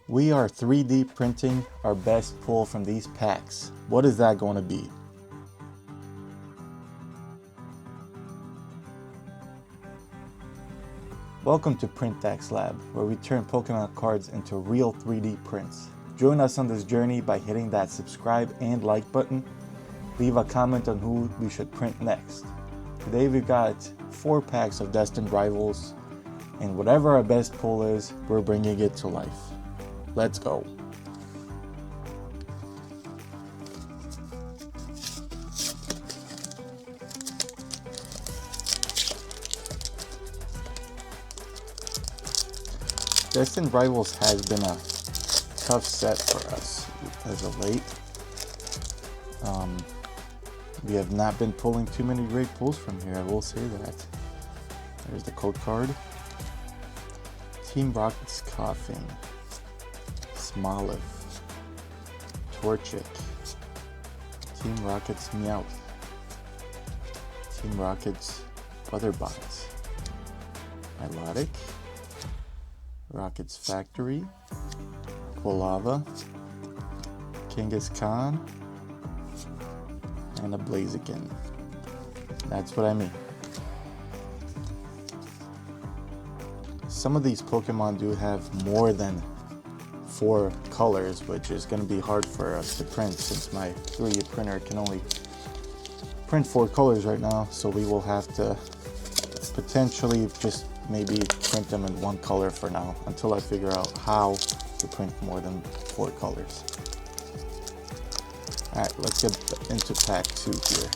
We are 3D printing our best pull from these packs. What is that going to be? Welcome to PrintDexLab, where we turn Pokemon cards into real 3D prints. Join us on this journey by hitting that subscribe and like button. Leave a comment on who we should print next. Today we've got 4 packs of Destined Rivals, and whatever our best pull is, we're bringing it to life. Let's go. Destined Rivals has been a tough set for us as of late. We have not been pulling too many great pulls from here, I will say that. There's the code card. Team Rocket's Coughing. Smoliv. Torchic. Team Rocket's Meowth. Team Rocket's Weatherbot. Milotic. Rocket's Factory. Quilava. Kangaskhan. And a Blaziken. That's what I mean. Some of these Pokemon do have more than 4 colors, which is going to be hard for us to print since my 3D printer can only print 4 colors right now, so we will have to potentially just maybe print them in 1 color for now until I figure out how to print more than 4 colors. Alright, let's get into pack 2 here.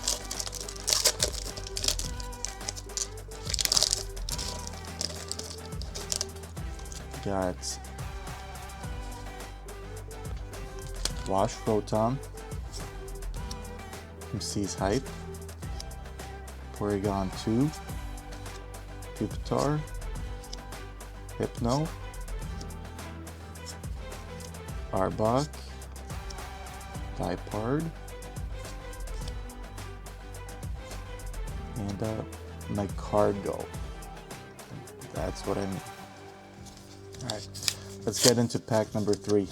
Got Wash Rotom from Sea's Hype, Porygon 2, Pupitar, Hypno, Arbok, Dipard, and Nicargo. That's what I mean. Alright, let's get into pack number 3.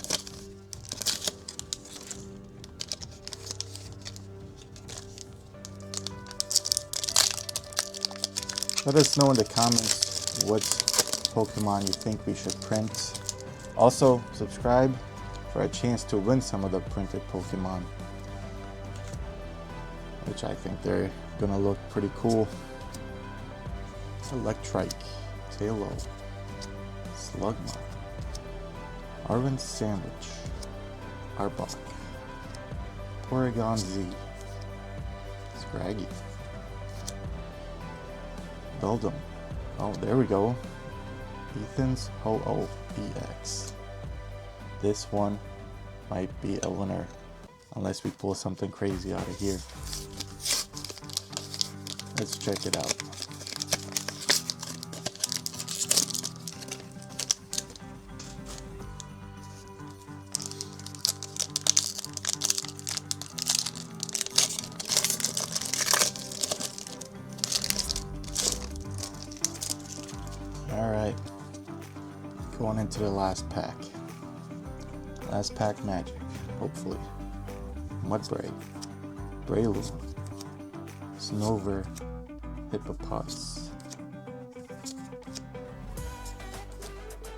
Let us know in the comments what Pokemon you think we should print. Also, subscribe for a chance to win some of the printed Pokemon, which I think they're gonna look pretty cool. Electrike, Tailo, Slugma, Arwen Sandwich, Arbok, Porygon Z, Scraggy, Beldum. Oh, there we go. Ethan's Ho-Oh EX. This one might be a winner unless we pull something crazy out of here. Let's check it out. Alright, going into the last pack. Last pack magic, hopefully. Mudbray, Breloom, Snover, Hippopotas,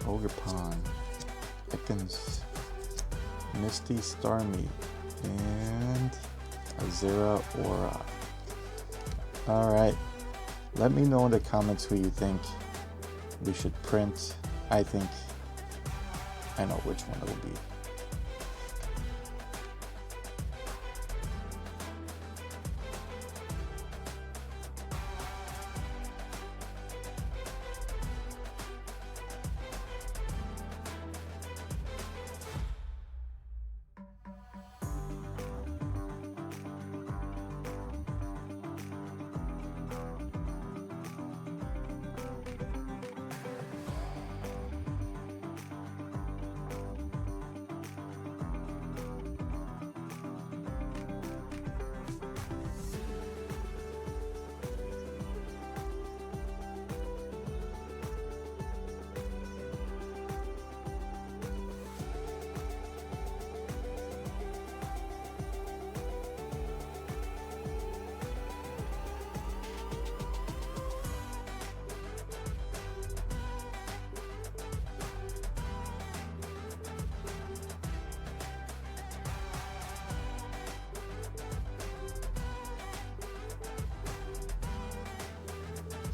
Ogerpon, Ekans, Misty Starmie, and Azera Aura. Alright, let me know in the comments who you think we should print. I think I know which one it will be.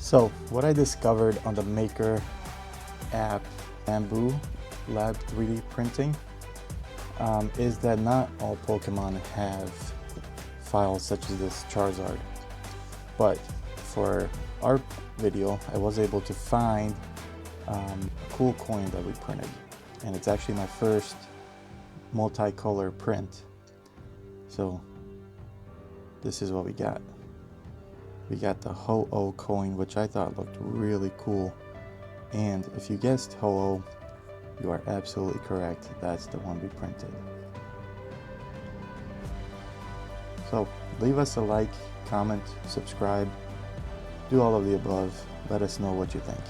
So what I discovered on the Maker app, Bamboo Lab 3D printing, is that not all Pokemon have files such as this Charizard. But for our video, I was able to find a cool coin that we printed. And it's actually my first multicolor print. So this is what we got. We got the Ho-Oh coin, which I thought looked really cool. And if you guessed Ho-Oh, you are absolutely correct. That's the one we printed. So leave us a like, comment, subscribe, do all of the above. Let us know what you think.